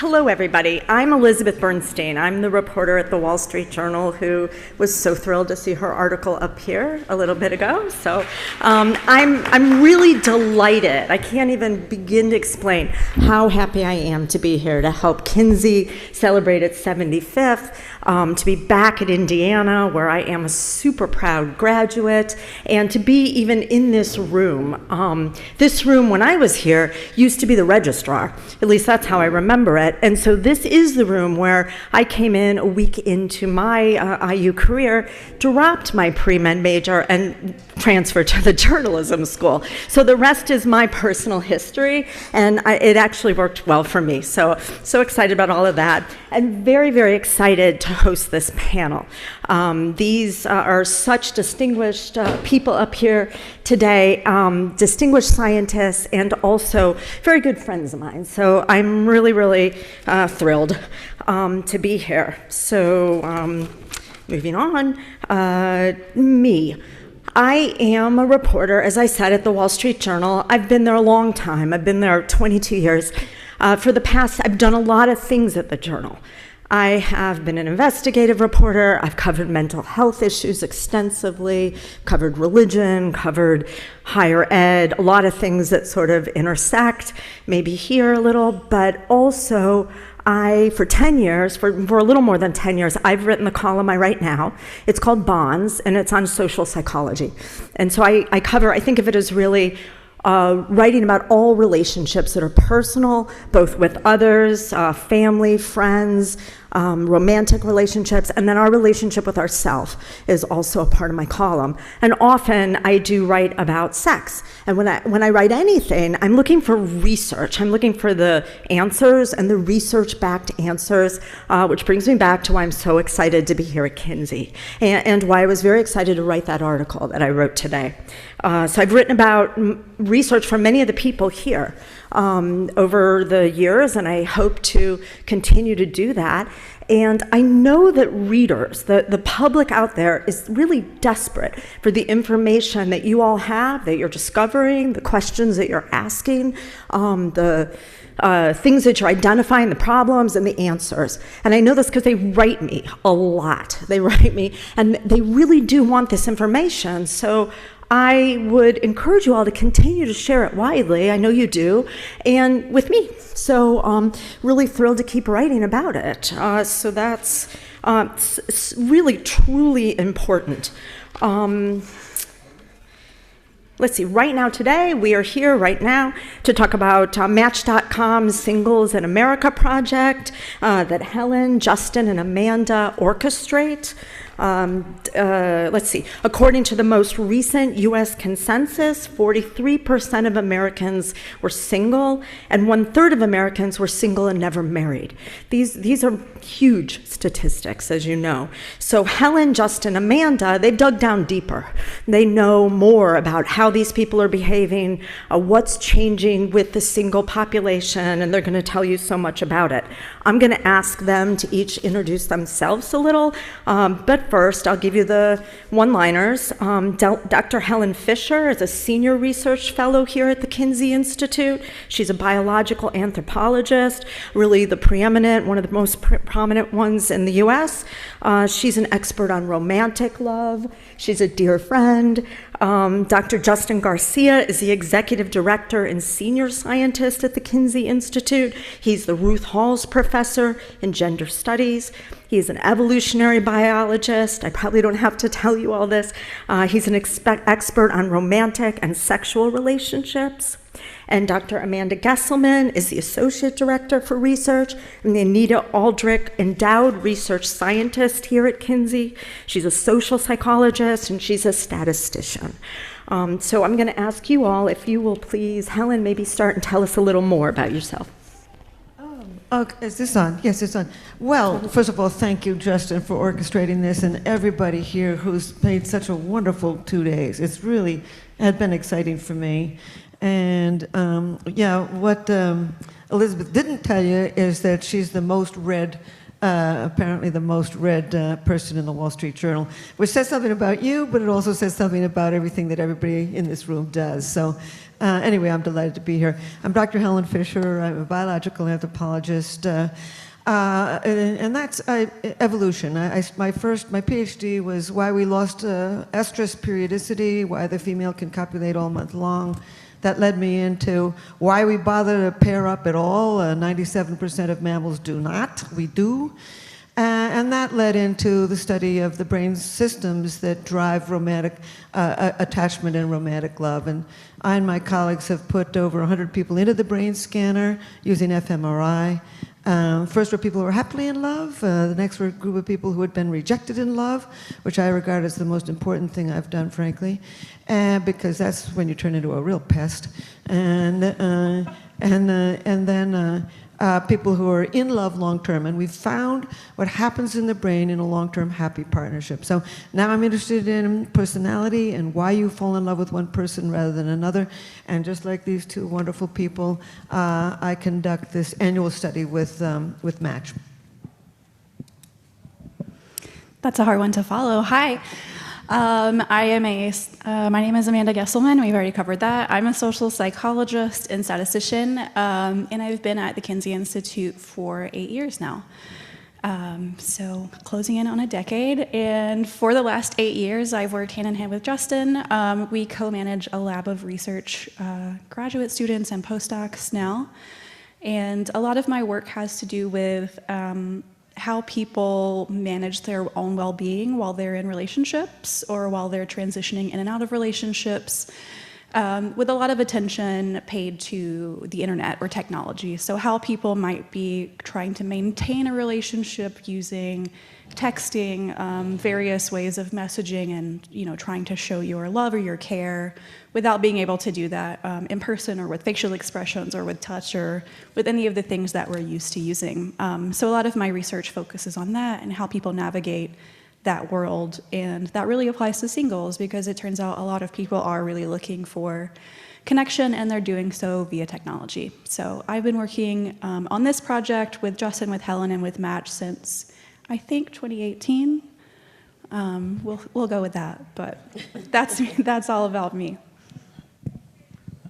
Hello, everybody. I'm Elizabeth Bernstein. I'm the reporter at the Wall Street Journal who was so thrilled to see her article up here a little bit ago. So I'm really delighted. I can't even begin to explain how happy I am to be here to help Kinsey celebrate its 75th, to be back at Indiana, where I am a super proud graduate, and to be even in this room. This room, when I was here, used to be the registrar. At least that's how I remember it. And so this is the room where I came in a week into my IU career, dropped my pre-med major, and transferred to the journalism school. So the rest is my personal history, and it actually worked well for me. So excited about all of that, and very, very excited to host this panel. These are such distinguished people up here today, distinguished scientists, and also very good friends of mine. So I'm really, really thrilled to be here. So moving on, me. I am a reporter, as I said, at the Wall Street Journal. I've been there a long time. I've been there 22 years. For the past, I've done a lot of things at the Journal. I have been an investigative reporter. I've covered mental health issues extensively, covered religion, covered higher ed, a lot of things that sort of intersect, maybe here a little, but also for 10 years, for a little more than 10 years, I've written the column I write now. It's called Bonds, and it's on social psychology. And so I think of it as really writing about all relationships that are personal, both with others, family, friends, romantic relationships, and then our relationship with ourselves is also a part of my column. And often I do write about sex. And when I write anything, I'm looking for research. I'm looking for the answers and the research-backed answers, which brings me back to why I'm so excited to be here at Kinsey, and why I was very excited to write that article that I wrote today. So I've written about research from many of the people here over the years, and I hope to continue to do that. And I know that readers, the public out there, is really desperate for the information that you all have, that you're discovering, the questions that you're asking, the things that you're identifying, the problems and the answers. And I know this because they write me a lot. They write me, and they really do want this information. So I would encourage you all to continue to share it widely. I know you do, and with me. So really thrilled to keep writing about it. So that's really, truly important. Let's see, right now today, we are here right now to talk about Match.com's Singles in America project that Helen, Justin, and Amanda orchestrate. Let's see, according to the most recent US census, 43% of Americans were single, and 1/3 of Americans were single and never married. These are huge statistics, as you know. So Helen, Justin, Amanda, they've dug down deeper. They know more about how these people are behaving, what's changing with the single population, and they're going to tell you so much about it. I'm going to ask them to each introduce themselves a little, but first, I'll give you the one-liners. Dr. Helen Fisher is a senior research fellow here at the Kinsey Institute. She's a biological anthropologist, really the preeminent, one of the most prominent ones in the US. She's an expert on romantic love. She's a dear friend. Dr. Justin Garcia is the executive director and senior scientist at the Kinsey Institute. He's the Ruth Halls Professor in Gender Studies. He's an evolutionary biologist. I probably don't have to tell you all this. He's an expert on romantic and sexual relationships. And Dr. Amanda Gesselman is the Associate Director for Research and the Anita Aldrich Endowed Research Scientist here at Kinsey. She's a social psychologist and she's a statistician. So I'm going to ask you all, if you will please, Helen, maybe start and tell us a little more about yourself. Is this on? Yes, it's on. Well, first of all, thank you, Justin, for orchestrating this, and everybody here who's made such a wonderful 2 days. It's really had been exciting for me. And what Elizabeth didn't tell you is that she's the most read, apparently the most read person in the Wall Street Journal, which says something about you, but it also says something about everything that everybody in this room does. So Anyway, I'm delighted to be here. I'm Dr. Helen Fisher. I'm a biological anthropologist. And that's evolution. My PhD was why we lost estrus periodicity, why the female can copulate all month long. That led me into why we bother to pair up at all. 97% of mammals do not. We do. And that led into the study of the brain systems that drive romantic attachment and romantic love. And I and my colleagues have put over 100 people into the brain scanner using fMRI. First were people who were happily in love. The next were a group of people who had been rejected in love, which I regard as the most important thing I've done, frankly, because that's when you turn into a real pest. And then people who are in love long-term. And we've found what happens in the brain in a long-term happy partnership. So now I'm interested in personality and why you fall in love with one person rather than another. And just like these two wonderful people, I conduct this annual study with Match. That's a hard one to follow. Hi. My name is Amanda Gesselman. We've already covered that. I'm a social psychologist and statistician, and I've been at the Kinsey Institute for 8 years now. So closing in on a decade. And for the last 8 years, I've worked hand in hand with Justin. We co-manage a lab of research graduate students and postdocs now. And a lot of my work has to do with how people manage their own well-being while they're in relationships or while they're transitioning in and out of relationships, with a lot of attention paid to the internet or technology. So how people might be trying to maintain a relationship using texting, various ways of messaging, and trying to show your love or your care without being able to do that in person or with facial expressions or with touch or with any of the things that we're used to using. So a lot of my research focuses on that and how people navigate that world, and that really applies to singles because it turns out a lot of people are really looking for connection, and they're doing so via technology. So I've been working on this project with Justin, with Helen, and with Match since I think 2018. We'll go with that, but that's all about me.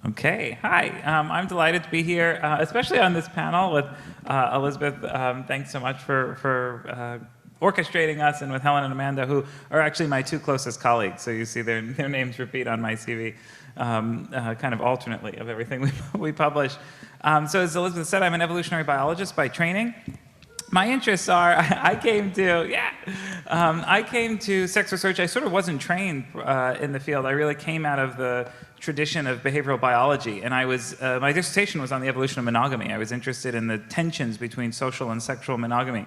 Okay, hi. I'm delighted to be here, especially on this panel with Elizabeth. Thanks so much for orchestrating us, and with Helen and Amanda, who are actually my two closest colleagues. So you see their names repeat on my CV kind of alternately of everything we publish. So as Elizabeth said, I'm an evolutionary biologist by training. My interests are, I came to sex research. I sort of wasn't trained in the field. I really came out of the tradition of behavioral biology, and my dissertation was on the evolution of monogamy. I was interested in the tensions between social and sexual monogamy.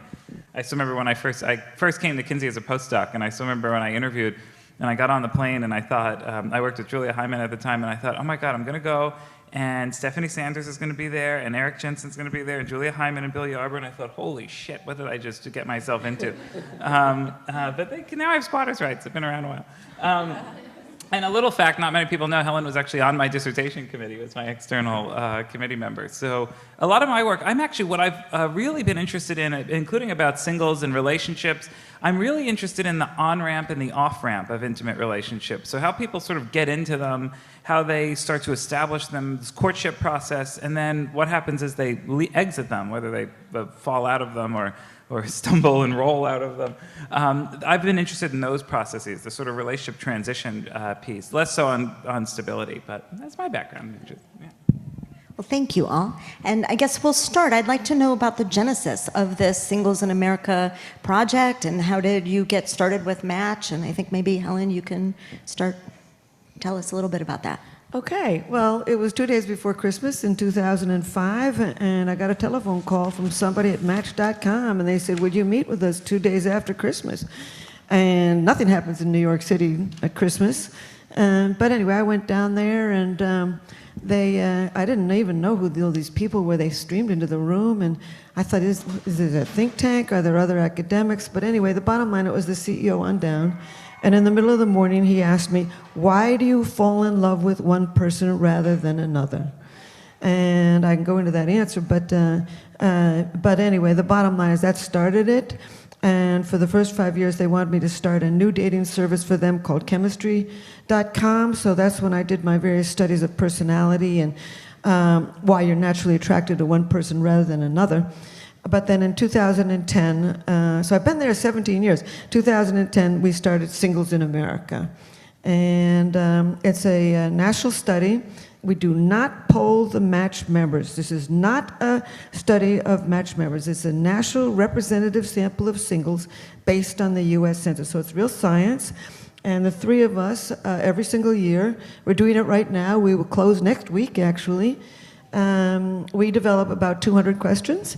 I still remember when I first came to Kinsey as a postdoc, and I still remember when I interviewed, and I got on the plane, and I thought, I worked with Julia Hyman at the time, and I thought, oh my God, I'm going to go, and Stephanie Sanders is going to be there, and Eric Jensen's going to be there, and Julia Hyman and Bill Yarber, and I thought, holy shit, what did I just get myself into? But now I have squatters' rights. I've been around a while. And a little fact, not many people know, Helen was actually on my dissertation committee, was my external committee member. So a lot of my work, what I've really been interested in, including about singles and relationships, I'm really interested in the on-ramp and the off-ramp of intimate relationships. So how people sort of get into them, how they start to establish them, this courtship process, and then what happens is they exit them, whether they fall out of them or stumble and roll out of them. I've been interested in those processes, the sort of relationship transition piece, less so on stability, but that's my background. Yeah. Well, thank you all. And I guess we'll start. I'd like to know about the genesis of this Singles in America project, and how did you get started with Match? And I think maybe, Helen, you can tell us a little bit about that. Okay, well, it was 2 days before Christmas in 2005, and I but a telephone call from somebody at Match.com, and they said, would you meet with us 2 days after Christmas? And nothing happens in New York City at Christmas. But anyway, I went down there, and I didn't even know who all these people were. They streamed into the room, and I thought, is it a think tank? Are there other academics? But anyway, the bottom line, it was the CEO on down. And in the middle of the morning, he asked me, why do you fall in love with one person rather than another? And I can go into that answer, but anyway, the bottom line is that started it. And for the first 5 years, they wanted me to start a new dating service for them called chemistry.com. So that's when I did my various studies of personality and why you're naturally attracted to one person rather than another. But then in 2010, so I've been there 17 years. 2010, we started Singles in America. And it's a national study. We do not poll the Match members. This is not a study of Match members. It's a national representative sample of singles based on the U.S. Census. So it's real science. And the three of us, every single year, we're doing it right now. We will close next week, actually. We develop about 200 questions.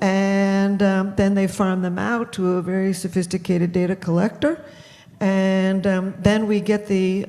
And then they farm them out to a very sophisticated data collector. And then we get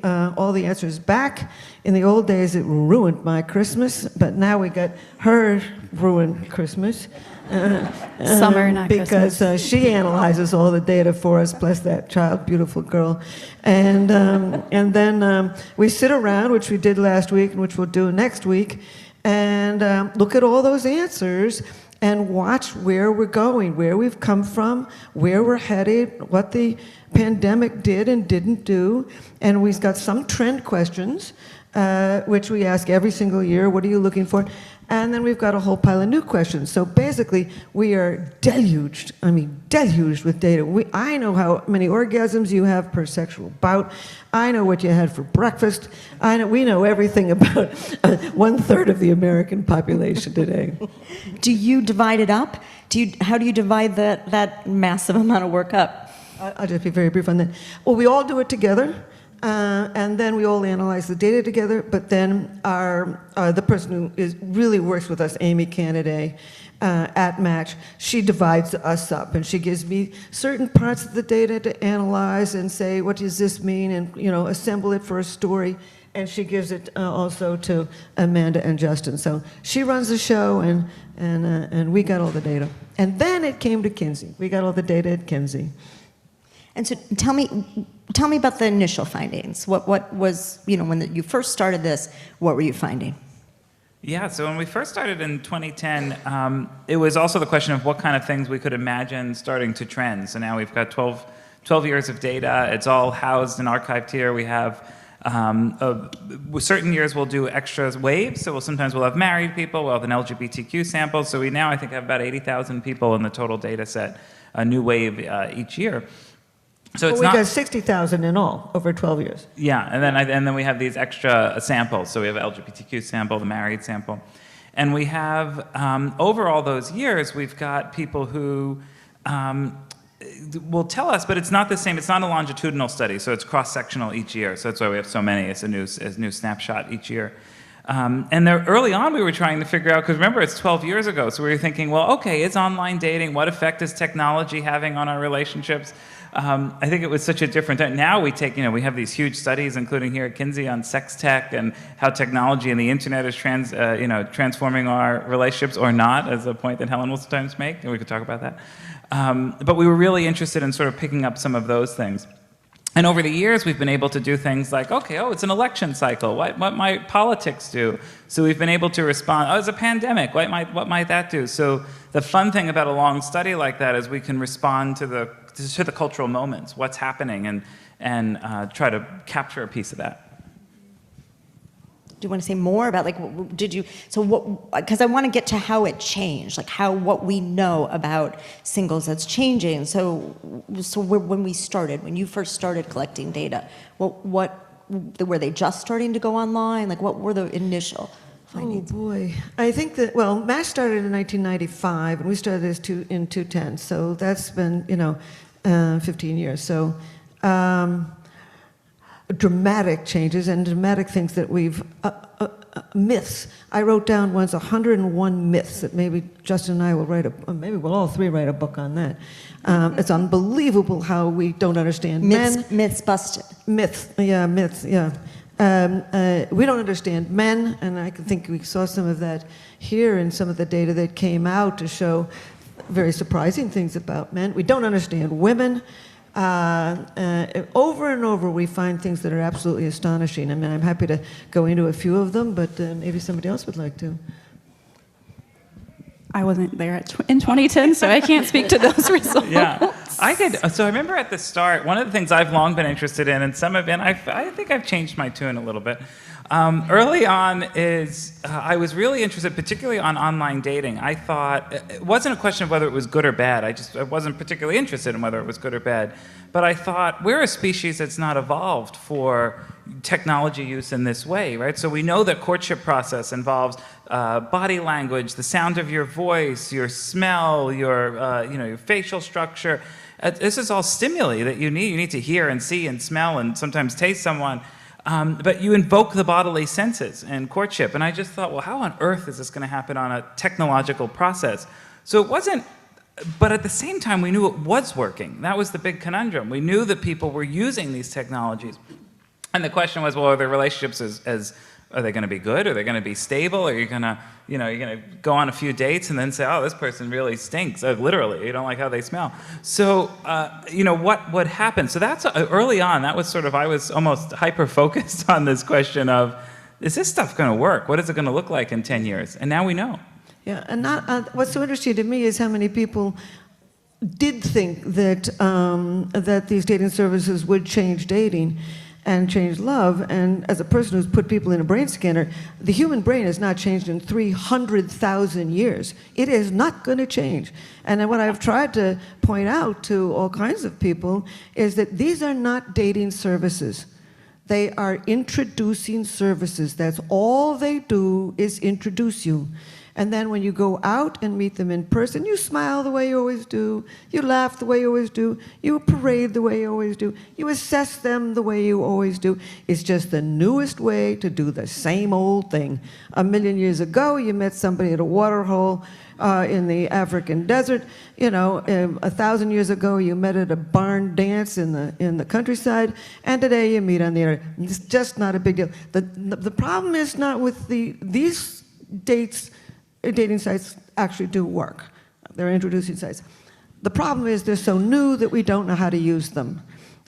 all the answers back. In the old days, it ruined my Christmas, but now we got her ruined Christmas. Summer, not because Christmas. She analyzes all the data for us, bless that child, beautiful girl. And then we sit around, which we did last week and which we'll do next week, and look at all those answers and watch where we're going, where we've come from, where we're headed, what the pandemic did and didn't do. And we've got some trend questions, which we ask every single year. What are you looking for? And then we've got a whole pile of new questions. So basically, we are deluged with data. I know how many orgasms you have per sexual bout. I know what you had for breakfast. We know everything about 1/3 of the American population today. Do you divide it up? How do you divide that massive amount of work up? I'll just be very brief on that. Well, we all do it together. And then we all analyze the data together, but then the person who really works with us, Amy Canada, at Match, she divides us up, and she gives me certain parts of the data to analyze and say, what does this mean, and assemble it for a story, and she gives it also to Amanda and Justin. So she runs the show, and we got all the data. And then it came to Kinsey. We got all the data at Kinsey. And so tell me about the initial findings. What was, when you first started this, what were you finding? Yeah, so when we first started in 2010, it was also the question of what kind of things we could imagine starting to trend. So now we've got 12 years of data. It's all housed and archived here. We have certain years we'll do extra waves. So sometimes we'll have married people. We'll have an LGBTQ sample. So we now, I think, have about 80,000 people in the total data set, a new wave each year. So it's we got 60,000 in all over 12 years. Yeah, and then we have these extra samples. So we have LGBTQ sample, the married sample, and we have over all those years we've got people who will tell us, but it's not the same. It's not a longitudinal study, so it's cross-sectional each year. So that's why we have so many. It's a new snapshot each year. And there, early on, we were trying to figure out, because remember, it's 12 years ago, so we were thinking, well, okay, is online dating, what effect is technology having on our relationships? I think it was such a different time. Now we take, we have these huge studies, including here at Kinsey, on sex tech and how technology and the internet is transforming our relationships, or not, as a point that Helen will sometimes make, and we could talk about that. But we were really interested in sort of picking up some of those things. And over the years, we've been able to do things like, okay, it's an election cycle. What might politics do? So we've been able to respond. Oh, it's a pandemic. What might that do? So the fun thing about a long study like that is we can respond to the cultural moments, what's happening, and try to capture a piece of that. Do you want to say more about because I want to get to how it changed, what we know about singles that's changing. So when you first started collecting data, what were they just starting to go online? What were the initial findings? Oh boy, I think that Match started in 1995, and we started this in 2010. So that's been 15 years. So. Dramatic changes and dramatic things that we've myths. I wrote down once 101 myths that maybe Justin and I will maybe we'll all three write a book on that. It's unbelievable how we don't understand men. Myths busted. Myths, yeah. We don't understand men, and I think we saw some of that here in some of the data that came out to show very surprising things about men. We don't understand women. Over and over we find things that are absolutely astonishing. I mean, I'm happy to go into a few of them, but maybe somebody else would like to. I wasn't there in 2010, so I can't speak to those results. Yeah, I could. So I remember at the start, one of the things I've long been interested in, and some have been, I think I've changed my tune a little bit. Early on is I was really interested, particularly on online dating. I thought it wasn't a question of whether it was good or bad. I wasn't particularly interested in whether it was good or bad. But I thought we're a species that's not evolved for technology use in this way, right? So we know that courtship process involves body language, the sound of your voice, your smell, your facial structure. This is all stimuli that you need. You need to hear and see and smell and sometimes taste someone. But you invoke the bodily senses in courtship. And I just thought, well, how on earth is this going to happen on a technological process? So it wasn't, but at the same time, we knew it was working. That was the big conundrum. We knew that people were using these technologies. And the question was, well, are their relationships are they going to be good? Are they going to be stable? Are you going to, you're going to go on a few dates and then say, oh, this person really stinks. Literally, you don't like how they smell. So, what would happen? So that's early on, that was sort of, I was almost hyper-focused on this question of, is this stuff going to work? What is it going to look like in 10 years? And now we know. Yeah, and what's so interesting to me is how many people did think that that these dating services would change dating and change love. And as a person who's put people in a brain scanner, the human brain has not changed in 300,000 years. It is not going to change. And what I've tried to point out to all kinds of people is that these are not dating services. They are introducing services. That's all they do is introduce you. And then when you go out and meet them in person, you smile the way you always do, you laugh the way you always do, you parade the way you always do, you assess them the way you always do. It's just the newest way to do the same old thing. 1,000,000 years ago, you met somebody at a water hole in the African desert. 1,000 years ago, you met at a barn dance in the countryside, and today you meet on the internet. It's just not a big deal. The problem is not with these dating sites actually do work. They're introducing sites. The problem is they're so new that we don't know how to use them.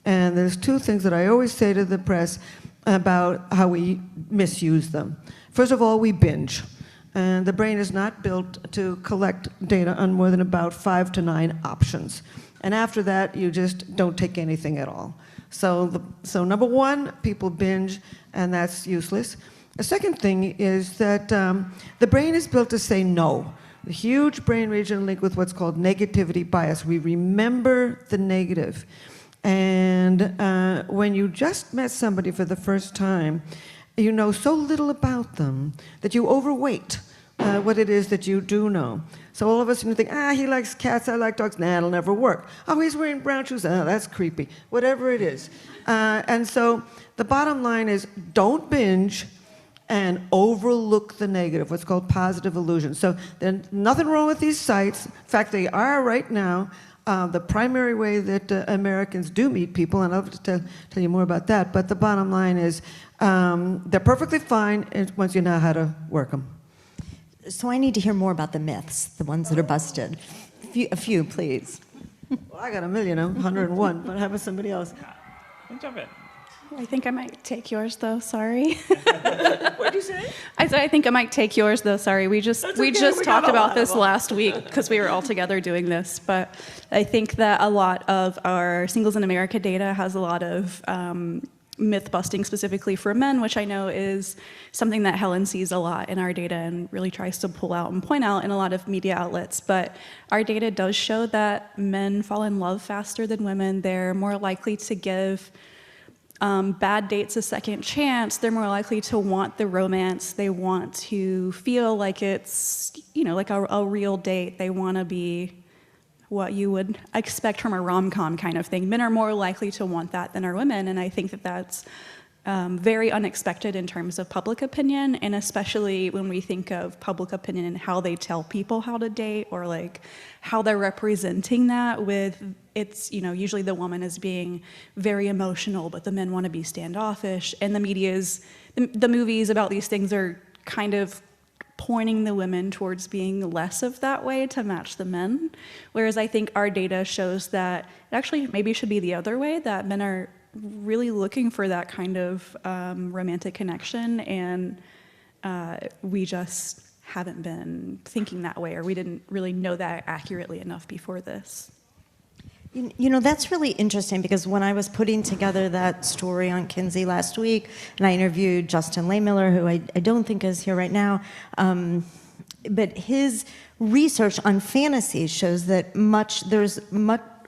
And there's two things that I always say to the press about how we misuse them. First of all, we binge. And the brain is not built to collect data on more than about 5 to 9 options. And after that, you just don't take anything at all. So number one, people binge, and that's useless. The second thing is that the brain is built to say no. The huge brain region linked with what's called negativity bias. We remember the negative. And when you just met somebody for the first time, you know so little about them that you overweight what it is that you do know. So all of a sudden you think, he likes cats, I like dogs. Nah, it'll never work. Oh, he's wearing brown shoes. That's creepy. Whatever it is. And so the bottom line is don't binge and overlook the negative, what's called positive illusion. So there's nothing wrong with these sites. In fact, they are right now the primary way that Americans do meet people, and I'll have to tell you more about that. But the bottom line is they're perfectly fine once you know how to work them. So I need to hear more about the myths, the ones that are busted. A few, please. Well, I got 1,000,000, 101, but how about somebody else? Jump in. I think I might take yours, though. Sorry. What'd you say? I said I think I might take yours, though. Sorry. We just talked about this last week because we were all together doing this. But I think that a lot of our Singles in America data has a lot of myth busting specifically for men, which I know is something that Helen sees a lot in our data and really tries to pull out and point out in a lot of media outlets. But our data does show that men fall in love faster than women. They're more likely to give bad dates a second chance. They're more likely to want the romance. They want to feel like it's, like a real date. They want to be what you would expect from a rom-com kind of thing. Men are more likely to want that than are women, and I think that that's very unexpected in terms of public opinion, and especially when we think of public opinion and how they tell people how to date, or like how they're representing that with it's, usually the woman is being very emotional, but the men want to be standoffish, and the movies about these things are kind of pointing the women towards being less of that way to match the men. Whereas I think our data shows that it actually maybe should be the other way, that men are really looking for that kind of romantic connection, and we just haven't been thinking that way, or we didn't really know that accurately enough before this. You know, that's really interesting because when I was putting together that story on Kinsey last week, and I interviewed Justin Lehmiller, who I don't think is here right now, but his research on fantasy shows that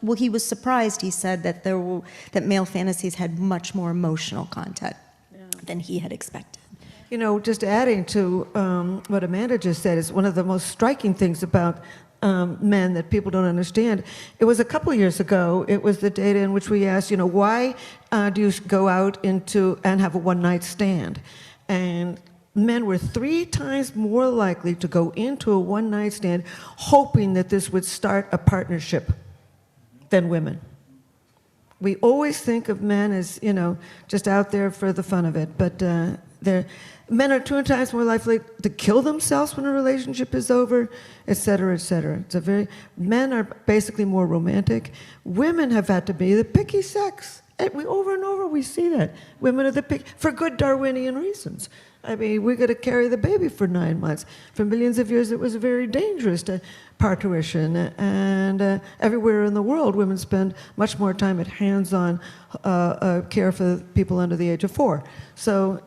well, he was surprised, he said, that that male fantasies had much more emotional content than he had expected. You know, just adding to what Amanda just said, is one of the most striking things about men that people don't understand. It was a couple years ago, it was the data in which we asked, why do you go out into and have a one-night stand? And men were 3 times more likely to go into a one-night stand hoping that this would start a partnership than women. We always think of men as, just out there for the fun of it, but men are 2 times more likely to kill themselves when a relationship is over, et cetera, et cetera. Men are basically more romantic. Women have had to be the picky sex. Over and over we see that. Women are the picky, for good Darwinian reasons. I mean, we got to carry the baby for 9 months. For millions of years, it was very dangerous to parturition, and everywhere in the world, women spend much more time at hands-on care for people under the age of 4. So,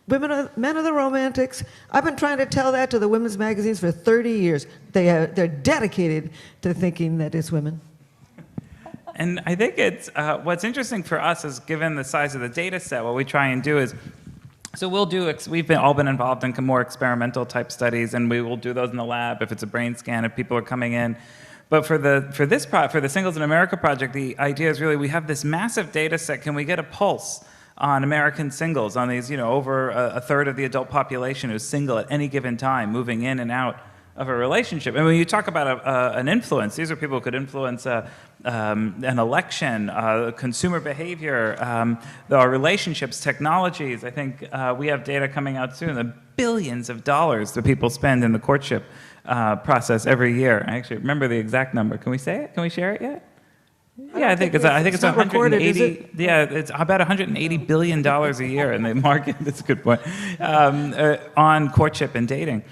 but men are the romantics. I've been trying to tell that to the women's magazines for 30 years. They're dedicated to thinking that it's women. And I think it's what's interesting for us is, given the size of the data set, what we try and do is, so we've all been involved in more experimental type studies, and we will do those in the lab if it's a brain scan, if people are coming in. But for the Singles in America project, the idea is really we have this massive data set. Can we get a pulse on American singles, on these, over a third of the adult population who's single at any given time, moving in and out of a relationship? And when you talk about an influence, these are people who could influence an election, consumer behavior, our relationships, technologies. I think we have data coming out soon, the billions of dollars that people spend in the courtship process every year. I actually remember the exact number. Can we say it? Can we share it yet? Yeah, I think it's 180. Yeah, it's about $180 billion a year in the market. That's a good point. On courtship and dating.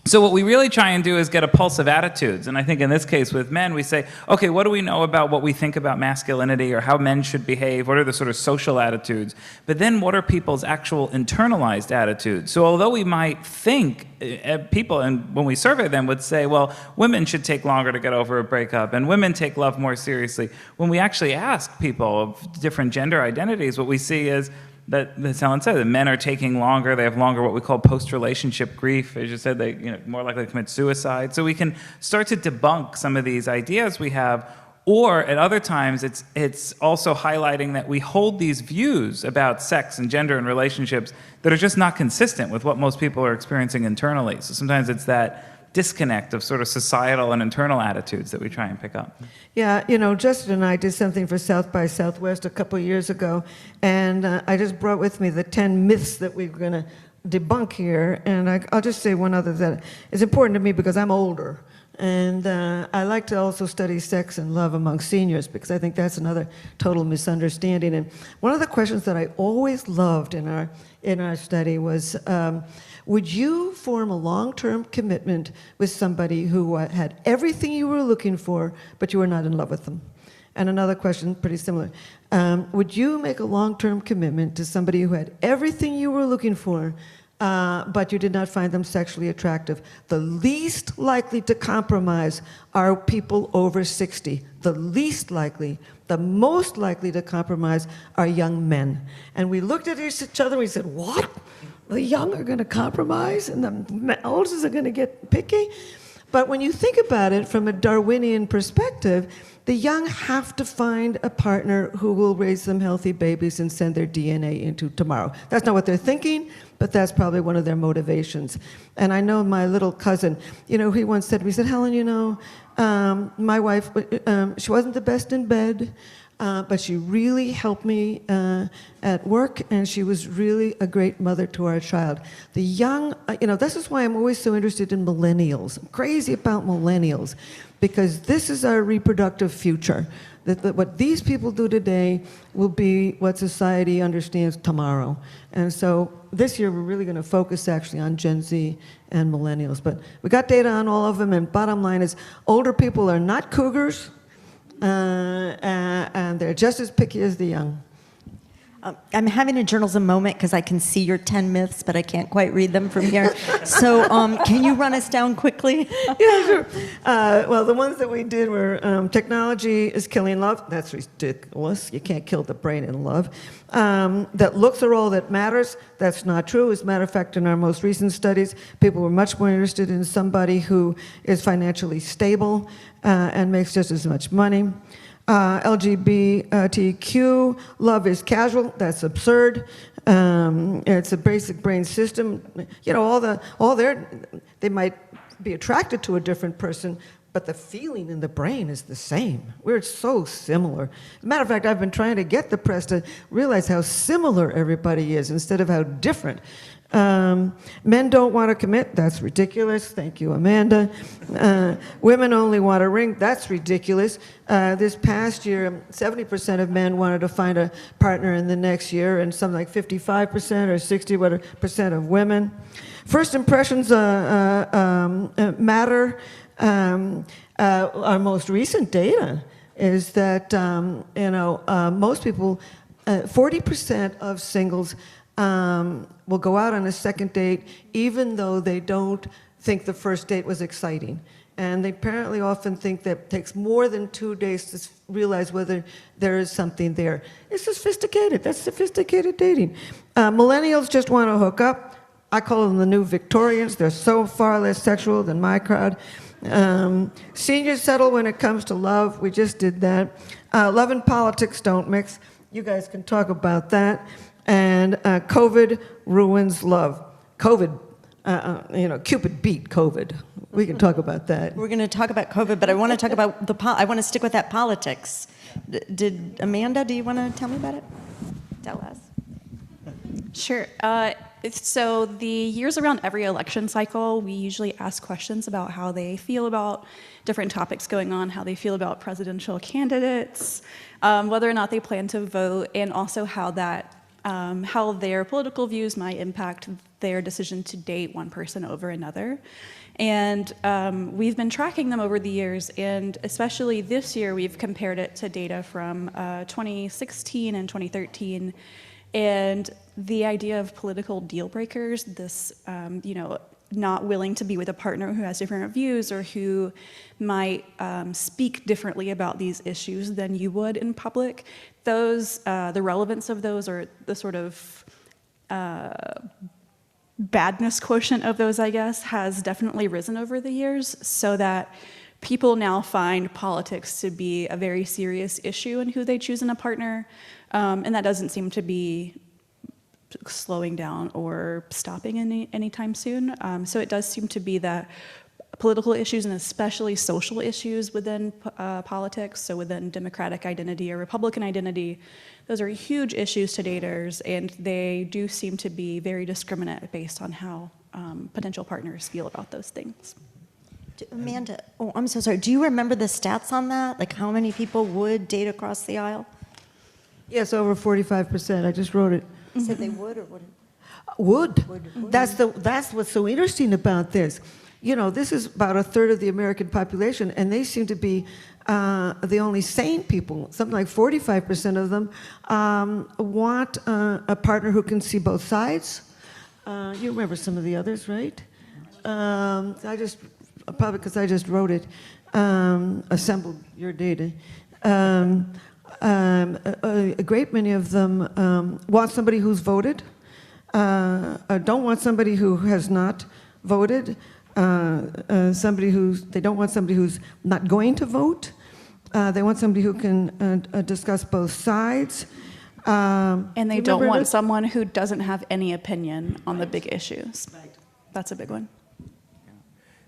So what we really try and do is get a pulse of attitudes. And I think in this case with men, we say, okay, what do we know about what we think about masculinity or how men should behave? What are the sort of social attitudes? But then what are people's actual internalized attitudes? So although we might think people, and when we survey them, would say, well, women should take longer to get over a breakup and women take love more seriously. When we actually ask people of different gender identities, what we see is that, as Helen said, that men are taking longer. They have longer what we call post-relationship grief. As you said, they more likely to commit suicide. So we can start to debunk some of these ideas we have. Or at other times, it's also highlighting that we hold these views about sex and gender and relationships that are just not consistent with what most people are experiencing internally. So sometimes it's that disconnect of sort of societal and internal attitudes that we try and pick up. Yeah, Justin and I did something for South by Southwest a couple of years ago, and I just brought with me the 10 myths that we're going to debunk here, and I'll just say one other that is important to me because I'm older, and I like to also study sex and love among seniors because I think that's another total misunderstanding. And one of the questions that I always loved in our study was, would you form a long-term commitment with somebody who had everything you were looking for, but you were not in love with them? And another question, pretty similar. Would you make a long-term commitment to somebody who had everything you were looking for, but you did not find them sexually attractive? The least likely to compromise are people over 60. The least likely. The most likely to compromise are young men. And we looked at each other and we said, what? The young are going to compromise and the oldest are going to get picky? But when you think about it from a Darwinian perspective, the young have to find a partner who will raise them healthy babies and send their DNA into tomorrow. That's not what they're thinking, but that's probably one of their motivations. And I know my little cousin, he once said to me, he said, Helen, my wife, she wasn't the best in bed. but she really helped me at work, and she was really a great mother to our child. The young, this is why I'm always so interested in millennials. I'm crazy about millennials, because this is our reproductive future. That what these people do today will be what society understands tomorrow. And so this year we're really going to focus actually on Gen Z and millennials. But we got data on all of them, and bottom line is older people are not cougars, and they're just as picky as the young. I'm having a journalism moment because I can see your 10 myths, but I can't quite read them from here. So can you run us down quickly? Yeah, sure. Well, the ones that we did were technology is killing love. That's ridiculous. You can't kill the brain in love. That looks are all that matters. That's not true. As a matter of fact, in our most recent studies, people were much more interested in somebody who is financially stable and makes just as much money. LGBTQ, love is casual. That's absurd. It's a basic brain system. They might be attracted to a different person, but the feeling in the brain is the same. We're so similar. As a matter of fact, I've been trying to get the press to realize how similar everybody is instead of how different. Men don't want to commit. That's ridiculous. Thank you, Amanda. Women only want a ring. That's ridiculous. This past year, 70% of men wanted to find a partner in the next year, and something like 55% or 60% of women. First impressions matter. Our most recent data is that most people, 40% of singles will go out on a second date even though they don't think the first date was exciting. And they apparently often think that it takes more than 2 days to realize whether there is something there. It's sophisticated. That's sophisticated dating. Millennials just want to hook up. I call them the new Victorians. They're so far less sexual than my crowd. Seniors settle when it comes to love. We just did that. Love and politics don't mix. You guys can talk about that. And COVID ruins love. Cupid beat COVID. We can talk about that. We're going to talk about COVID, but I want to talk about I want to stick with that politics. Amanda, do you want to tell me about it? Tell us. Sure. So the years around every election cycle, we usually ask questions about how they feel about different topics going on, how they feel about presidential candidates, whether or not they plan to vote, and also how their political views might impact their decision to date one person over another. And we've been tracking them over the years, and especially this year, we've compared it to data from 2016 and 2013. And the idea of political deal breakers, this, not willing to be with a partner who has different views or who might speak differently about these issues than you would in public, those, the relevance of those, or the sort of badness quotient of those, I guess, has definitely risen over the years, so that people now find politics to be a very serious issue in who they choose in a partner, and that doesn't seem to be slowing down or stopping anytime soon. So it does seem to be that political issues, and especially social issues within politics, so within Democratic identity or Republican identity, those are huge issues to daters, and they do seem to be very discriminate based on how potential partners feel about those things. Amanda, I'm so sorry. Do you remember the stats on that? Like how many people would date across the aisle? Yes, over 45%. I just wrote it. Said they would or wouldn't? Would. That's what's so interesting about this. This is about a third of the American population, and they seem to be the only sane people. Something like 45% of them want a partner who can see both sides. You remember some of the others, right? Probably because I just wrote it, assembled your data. A great many of them want somebody who's voted, don't want somebody who has not voted, they don't want somebody who's not going to vote. They want somebody who can discuss both sides. And they don't want someone who doesn't have any opinion on the big issues. Right. That's a big one.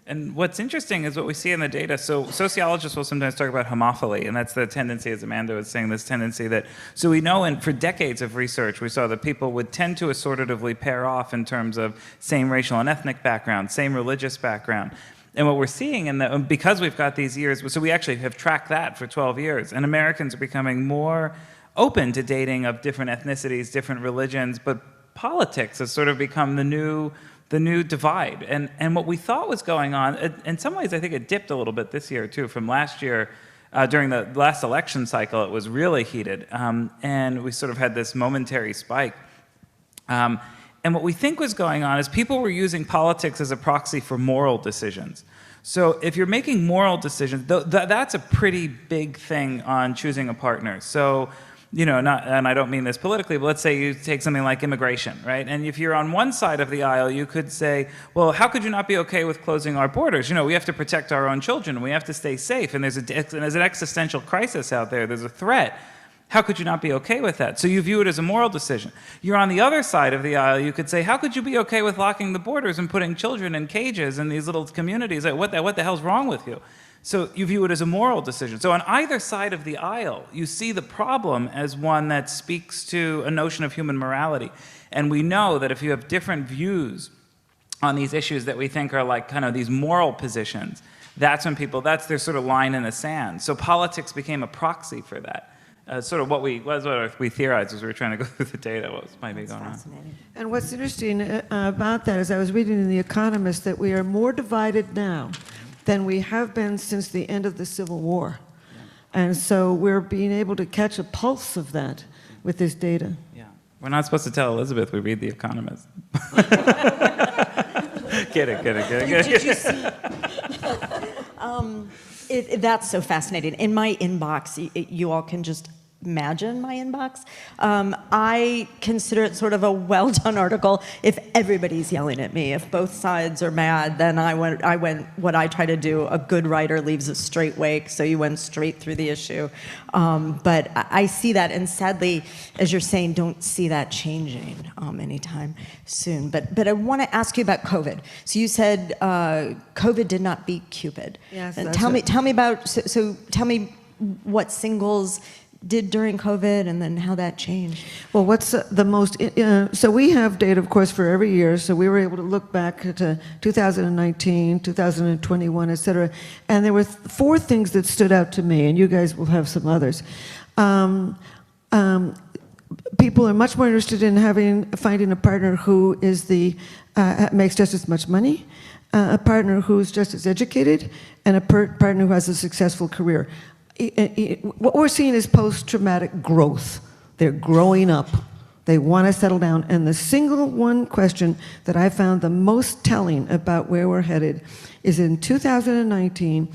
And what's interesting is what we see in the data. So sociologists will sometimes talk about homophily, and that's the tendency, as Amanda was saying, this tendency that, so we know for decades of research, we saw that people would tend to assortatively pair off in terms of same racial and ethnic background, same religious background. And what we're seeing, because we've got these years, so we actually have tracked that for 12 years, and Americans are becoming more open to dating of different ethnicities, different religions, but politics has sort of become the new divide. And what we thought was going on, in some ways I think it dipped a little bit this year too, from last year. During the last election cycle, it was really heated, and we sort of had this momentary spike. And what we think was going on is people were using politics as a proxy for moral decisions. So if you're making moral decisions, that's a pretty big thing on choosing a partner. So, and I don't mean this politically, but let's say you take something like immigration, right? And if you're on one side of the aisle, you could say, well, how could you not be okay with closing our borders? We have to protect our own children. We have to stay safe. And there's an existential crisis out there. There's a threat. How could you not be okay with that? So you view it as a moral decision. You're on the other side of the aisle, you could say, how could you be okay with locking the borders and putting children in cages in these little communities? What the hell's wrong with you? So you view it as a moral decision. So on either side of the aisle, you see the problem as one that speaks to a notion of human morality. And we know that if you have different views on these issues that we think are like kind of these moral positions, that's their sort of line in the sand. So politics became a proxy for that. Sort of what we theorized as we were trying to go through the data, what might be going on. And what's interesting about that is I was reading in The Economist that we are more divided now than we have been since the end of the Civil War. And so we're being able to catch a pulse of that with this data. Yeah. We're not supposed to tell Elizabeth we read The Economist. Kidding. Did you see? That's so fascinating. In my inbox, you all can just imagine my inbox. I consider it sort of a well-done article. If everybody's yelling at me, if both sides are mad, then I went what I try to do, a good writer leaves a straight wake, so you went straight through the issue. But I see that, and sadly, as you're saying, don't see that changing anytime soon. But I want to ask you about COVID. So you said COVID did not beat Cupid. Yes, and that's tell me right. about, so tell me what singles did during COVID, and then how that changed. Well, what's the most, so we have data, of course, for every year, so we were able to look back to 2019, 2021, et cetera, and there were four things that stood out to me, and you guys will have some others. People are much more interested in finding a partner who is makes just as much money, a partner who's just as educated, and a partner who has a successful career. What we're seeing is post-traumatic growth. They're growing up. They want to settle down. And the single one question that I found the most telling about where we're headed is in 2019,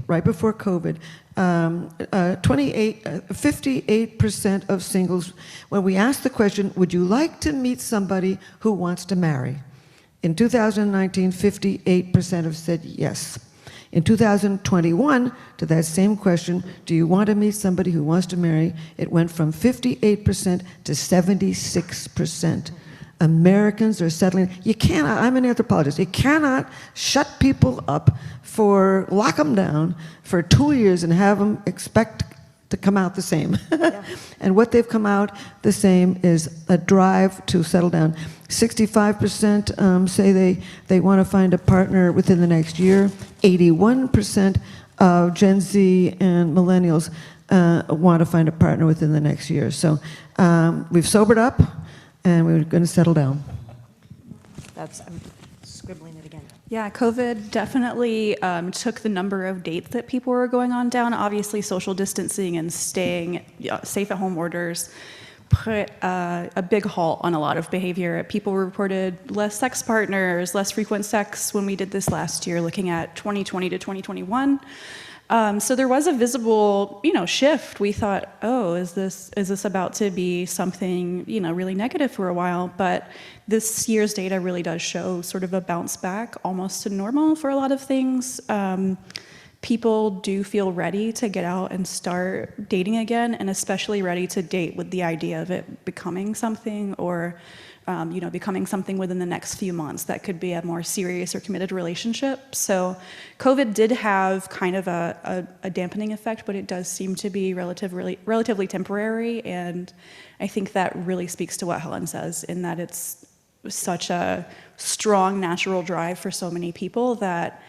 right before COVID, 58% of singles, when we asked the question, would you like to meet somebody who wants to marry? In 2019, 58% have said yes. In 2021, to that same question, do you want to meet somebody who wants to marry? It went from 58% to 76%. Americans are settling. You cannot, I'm an anthropologist, you cannot shut people up lock them down for 2 years and have them expect to come out the same. Yeah. And what they've come out the same is a drive to settle down. 65% say they want to find a partner within the next year. 81% of Gen Z and millennials want to find a partner within the next year. So we've sobered up, and we're going to settle down. I'm scribbling it again. Yeah, COVID definitely took the number of dates that people were going on down. Obviously, social distancing and staying safe-at-home orders put a big halt on a lot of behavior. People reported less sex partners, less frequent sex when we did this last year, looking at 2020 to 2021. So there was a visible, shift. We thought, oh, is this about to be something, really negative for a while? But this year's data really does show sort of a bounce back, almost to normal for a lot of things. people do feel ready to get out and start dating again, and especially ready to date with the idea of it becoming something, or becoming something within the next few months that could be a more serious or committed relationship. So COVID did have kind of a dampening effect, but it does seem to be relatively temporary, and I think that really speaks to what Helen says, in that it's such a strong natural drive for so many people that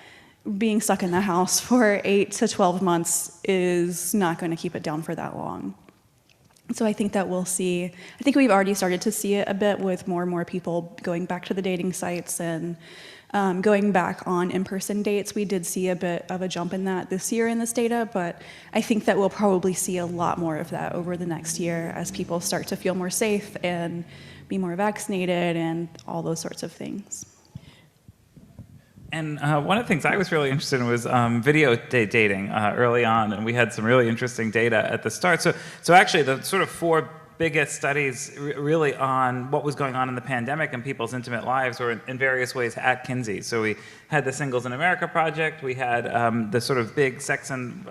being stuck in the house for 8 to 12 months is not going to keep it down for that long. So I think that we'll see, I think we've already started to see it a bit with more and more people going back to the dating sites and going back on in-person dates. We did see a bit of a jump in that this year in this data, but I think that we'll probably see a lot more of that over the next year as people start to feel more safe and be more vaccinated and all those sorts of things. And one of the things I was really interested in was video dating early on, and we had some really interesting data at the start. So actually, the sort of 4 biggest studies really on what was going on in the pandemic and people's intimate lives were in various ways at Kinsey. So we had the Singles in America project, we had the sort of big sex and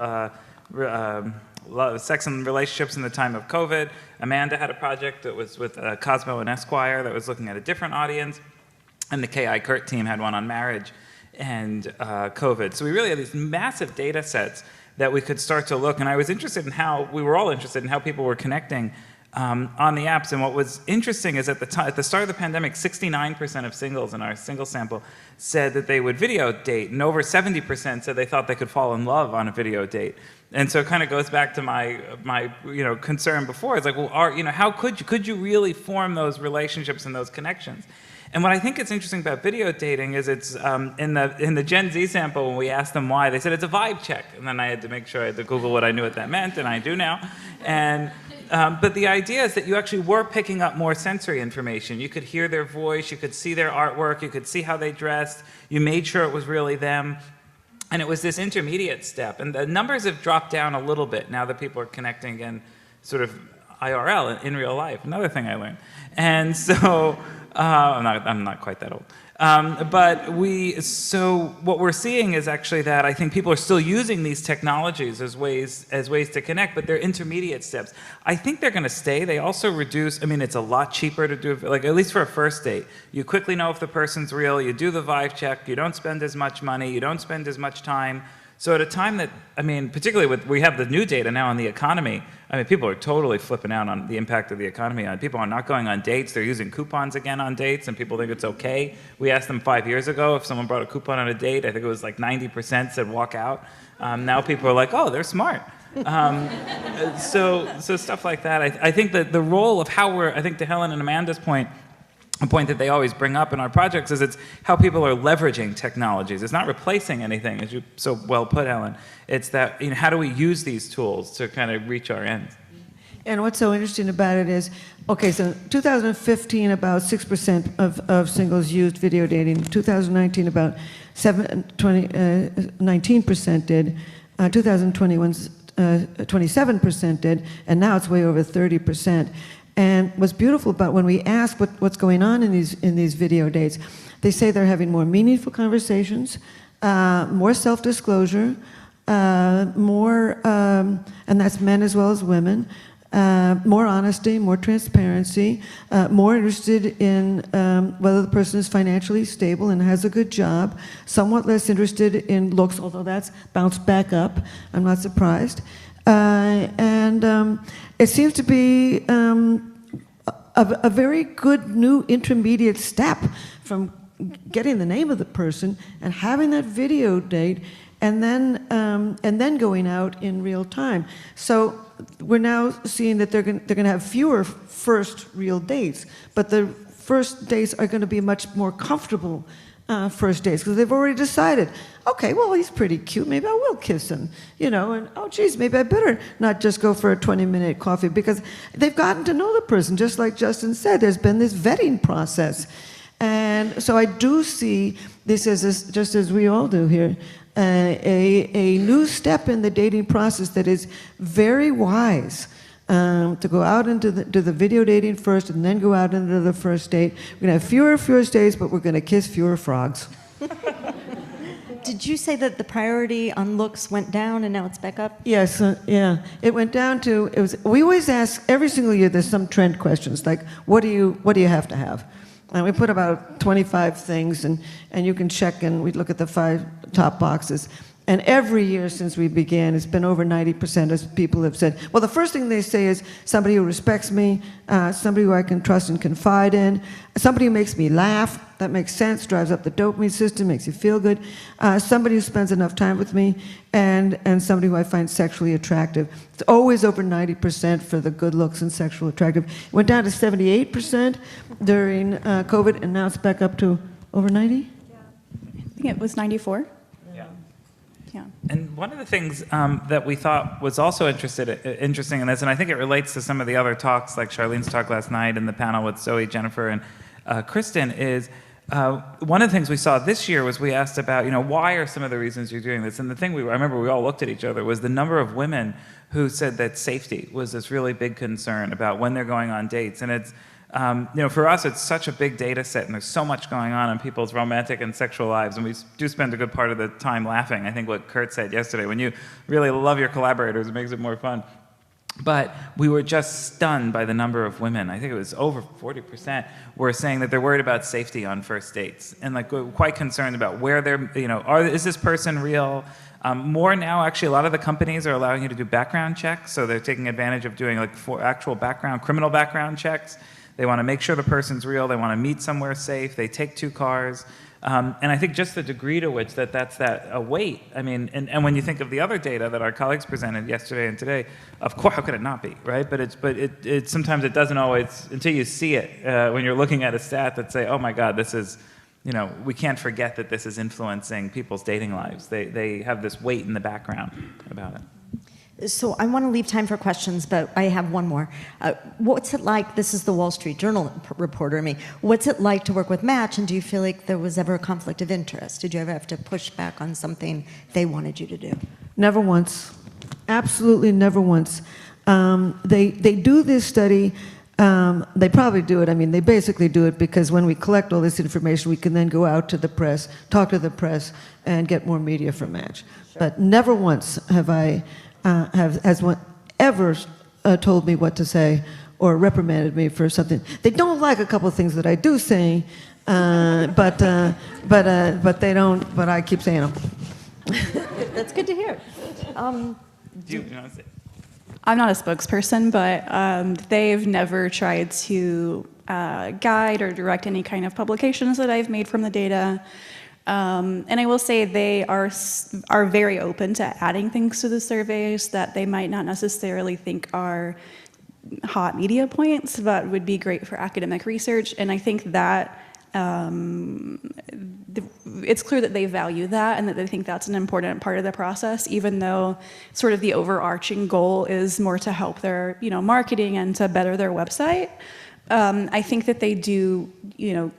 relationships in the time of COVID. Amanda had a project that was with Cosmo and Esquire that was looking at a different audience, and the K.I. Kurt team had one on marriage and COVID. So we really had these massive data sets that we could start to look, and I was interested in how, we were all interested in how people were connecting on the apps. And what was interesting is at the start of the pandemic, 69% of singles in our single sample said that they would video date, and over 70% said they thought they could fall in love on a video date. And so it kind of goes back to my concern before. It's like, well, how could you really form those relationships and those connections? And what I think is interesting about video dating is it's in the Gen Z sample, when we asked them why, they said it's a vibe check. And then I had to make sure I had to Google what I knew what that meant, and I do now. And but the idea is that you actually were picking up more sensory information. You could hear their voice, you could see their artwork, you could see how they dressed, you made sure it was really them. And it was this intermediate step. And the numbers have dropped down a little bit now that people are connecting again, sort of IRL, in real life. Another thing I learned. And so I'm not quite that old. So what we're seeing is actually that I think people are still using these technologies as ways to connect, but they're intermediate steps. I think they're going to stay. They also reduce, it's a lot cheaper to do, like at least for a first date. You quickly know if the person's real, you do the vibe check, you don't spend as much money, you don't spend as much time. So at a time that, particularly we have the new data now on the economy, people are totally flipping out on the impact of the economy. People are not going on dates, they're using coupons again on dates, and people think it's okay. We asked them 5 years ago if someone brought a coupon on a date, I think it was like 90% said walk out. Now people are like, oh, they're smart. So stuff like that. I think that the role of how I think to Helen and Amanda's point, a point that they always bring up in our projects is it's how people are leveraging technologies. It's not replacing anything, as you so well put, Helen. It's that, how do we use these tools to kind of reach our ends? And what's so interesting about it is, okay, so 2015, about 6% of singles used video dating. 2019, about 19% did. 2021, 27% did, and now it's way over 30%. And what's beautiful about when we ask what's going on in these video dates, they say they're having more meaningful conversations, more self-disclosure, more, and that's men as well as women, more honesty, more transparency, more interested in whether the person is financially stable and has a good job, somewhat less interested in looks, although that's bounced back up. I'm not surprised. It seems to be a very good new intermediate step from getting the name of the person and having that video date, and then going out in real time. So we're now seeing that they're going to have fewer first real dates, but the first dates are going to be much more comfortable first dates, because they've already decided, okay, well, he's pretty cute, maybe I will kiss him, and oh geez, maybe I better not just go for a 20-minute coffee, because they've gotten to know the person. Just like Justin said, there's been this vetting process. And so I do see this as, just as we all do here, a new step in the dating process that is very wise. To go out into the video dating first and then go out into the first date. We're going to have fewer first dates, but we're going to kiss fewer frogs. did you say that the priority on looks went down and now it's back up? Yes, yeah. It went down to, we always ask, every single year there's some trend questions, like, what do you have to have? And we put about 25 things, and you can check, and we look at the 5 top boxes. And every year since we began, it's been over 90% of people have said, well, the first thing they say is somebody who respects me, somebody who I can trust and confide in, somebody who makes me laugh, that makes sense, drives up the dopamine system, makes you feel good, somebody who spends enough time with me, and somebody who I find sexually attractive. It's always over 90% for the good looks and sexual attractive. It went down to 78% during COVID, and now it's back up to over 90? I think it was 94. Yeah. And one of the things that we thought was also interesting in this, and I think it relates to some of the other talks, like Charlene's talk last night and the panel with Zoe, Jennifer, and Kristen, is one of the things we saw this year was we asked about, why are some of the reasons you're doing this? And the thing I remember we all looked at each other was the number of women who said that safety was this really big concern about when they're going on dates. And it's, for us, it's such a big data set, and there's so much going on in people's romantic and sexual lives, and we do spend a good part of the time laughing. I think what Kurt said yesterday, when you really love your collaborators, it makes it more fun. But we were just stunned by the number of women. I think it was over 40% were saying that they're worried about safety on first dates, and quite concerned about where they're, is this person real? More now, actually, a lot of the companies are allowing you to do background checks, so they're taking advantage of doing actual criminal background checks. They want to make sure the person's real. They want to meet somewhere safe. They take 2 cars. And I think just the degree to which that's a weight. I mean, and when you think of the other data that our colleagues presented yesterday and today, of course, how could it not be, right? But it sometimes it doesn't always, until you see it, when you're looking at a stat that say, oh my God, this is, we can't forget that this is influencing people's dating lives. They have this weight in the background about it. So I want to leave time for questions, but I have one more. What's it like, this is the Wall Street Journal reporter in me, what's it like to work with Match, and do you feel like there was ever a conflict of interest? Did you ever have to push back on something they wanted you to do? Never once. Absolutely never once. They do this study. They probably do it. I mean, they basically do it because when we collect all this information, we can then go out to the press, talk to the press, and get more media from Match. Sure. But never once has one ever told me what to say or reprimanded me for something. They don't like a couple of things that I do say, but they don't. But I keep saying them. That's good to hear. I'm not a spokesperson, but they've never tried to guide or direct any kind of publications that I've made from the data. And I will say they are very open to adding things to the surveys that they might not necessarily think are hot media points, but would be great for academic research. And I think that it's clear that they value that and that they think that's an important part of the process, even though sort of the overarching goal is more to help their marketing and to better their website. I think that they do,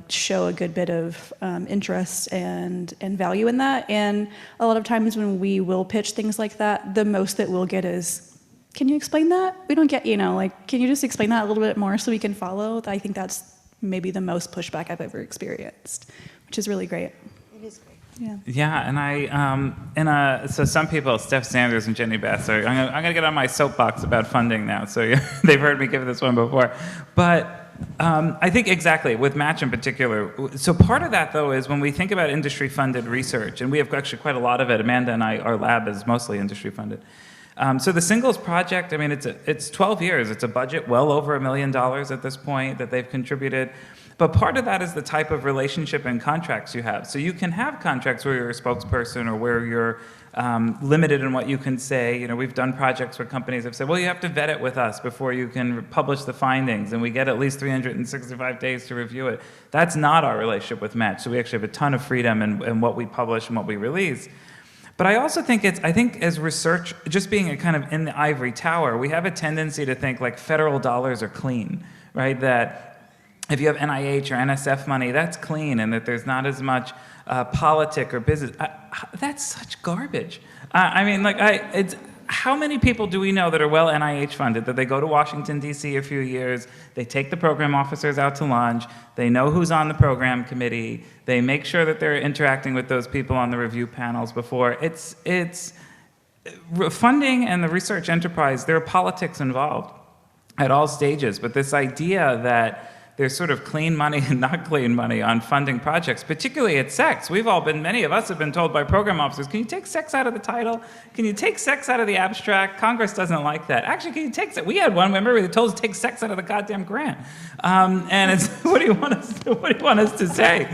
show a good bit of interest and value in that. And a lot of times when we will pitch things like that, the most that we'll get is, can you explain that? We don't get, can you just explain that a little bit more so we can follow? I think that's maybe the most pushback I've ever experienced, which is really great. It is great. Yeah. Yeah, and so some people, Steph Sanders and Jenny Bass, I'm gonna get on my soapbox about funding now. So they've heard me give this one before, but I think exactly with Match in particular. So part of that though is when we think about industry-funded research, and we have actually quite a lot of it. Amanda and our lab is mostly industry-funded. So the Singles Project, I mean, it's 12 years. It's a budget well over $1 million at this point that they've contributed. But part of that is the type of relationship and contracts you have. So you can have contracts where you're a spokesperson or where you're limited in what you can say. We've done projects where companies have said, well, you have to vet it with us before you can publish the findings, and we get at least 365 days to review it. That's not our relationship with Match. So we actually have a ton of freedom in what we publish and what we release. But I also think as research, just being kind of in the ivory tower, we have a tendency to think like federal dollars are clean, right? That if you have NIH or NSF money, that's clean, and that there's not as much politic or business. That's such garbage. how many people do we know that are well NIH funded, that they go to Washington, D.C. a few years, they take the program officers out to lunch, they know who's on the program committee, they make sure that they're interacting with those people on the review panels before. It's funding and the research enterprise, there are politics involved at all stages, but this idea that there's sort of clean money and not clean money on funding projects, particularly at sex. Many of us have been told by program officers, can you take sex out of the title? Can you take sex out of the abstract? Congress doesn't like that. Actually, can you take sex? We had one, remember, they told us to take sex out of the goddamn grant. And it's, what do you want us to say?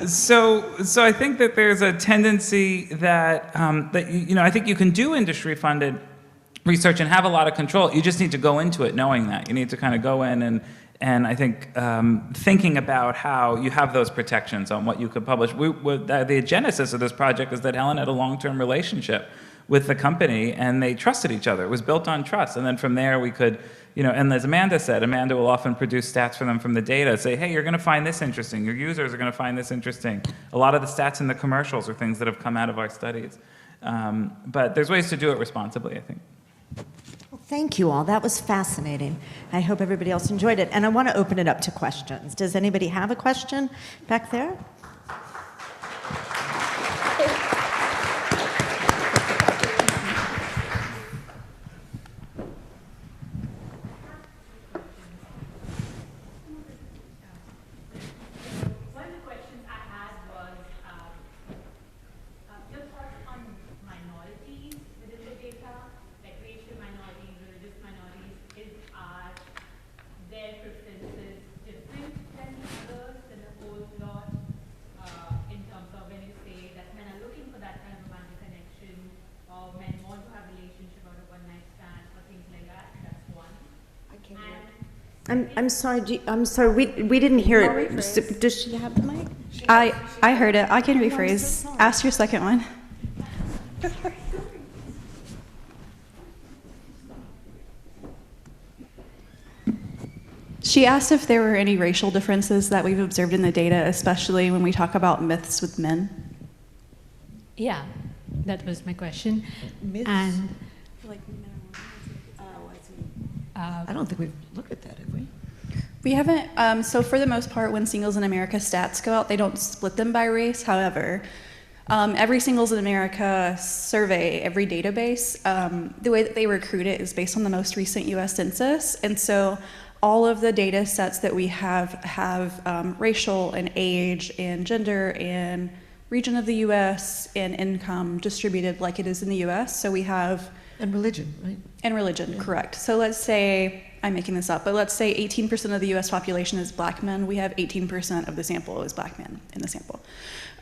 So I think that there's a tendency that, I think you can do industry-funded research and have a lot of control. You just need to go into it knowing that. You need to kind of go in and I think thinking about how you have those protections on what you could publish. The genesis of this project is that Helen had a long-term relationship with the company and they trusted each other. It was built on trust. And then from there we could, and as Amanda said, Amanda will often produce stats for them from the data, say, hey, you're going to find this interesting. Your users are going to find this interesting. A lot of the stats in the commercials are things that have come out of our studies. But there's ways to do it responsibly, I think. Well, thank you all. That was fascinating. I hope everybody else enjoyed it. And I want to open it up to questions. Does anybody have a question back there? I'm sorry. We didn't hear it. Does she have the mic? I heard it. I can rephrase. Ask your second one. She asked if there were any racial differences that we've observed in the data, especially when we talk about myths with men. Yeah, that was my question. Myths? And I don't think we've looked at that, have we? We haven't, so for the most part, when Singles in America stats go out, they don't split them by race. However, every Singles in America survey, every database, the way that they recruit it is based on the most recent US Census. And so all of the data sets that we have racial and age and gender and region of the US and income distributed like it is in the US. So we have... And religion, right? And religion, yeah. Correct. So let's say, I'm making this up, but let's say 18% of the US population is black men. We have 18% of the sample is black men in the sample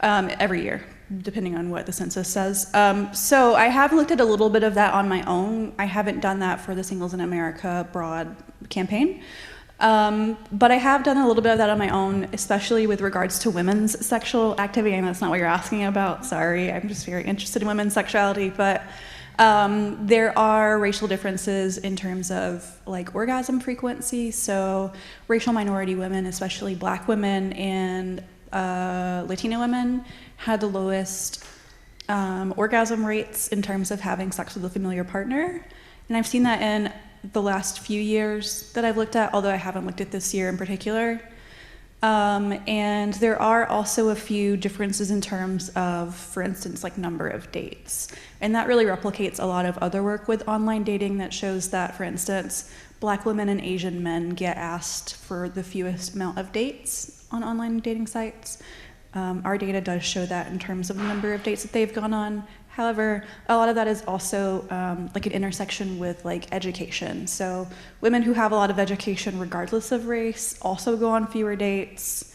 every year, depending on what the census says. So I have looked at a little bit of that on my own. I haven't done that for the Singles in America broad campaign. But I have done a little bit of that on my own, especially with regards to women's sexual activity. I know that's not what you're asking about. Sorry, I'm just very interested in women's sexuality. But there are racial differences in terms of like orgasm frequency. So racial minority women, especially black women and Latina women, had the lowest orgasm rates in terms of having sex with a familiar partner. And I've seen that in the last few years that I've looked at, although I haven't looked at this year in particular. And there are also a few differences in terms of, for instance, like number of dates. And that really replicates a lot of other work with online dating that shows that, for instance, black women and Asian men get asked for the fewest amount of dates on online dating sites. Our data does show that in terms of the number of dates that they've gone on. However, a lot of that is also like an intersection with like education. So women who have a lot of education regardless of race also go on fewer dates,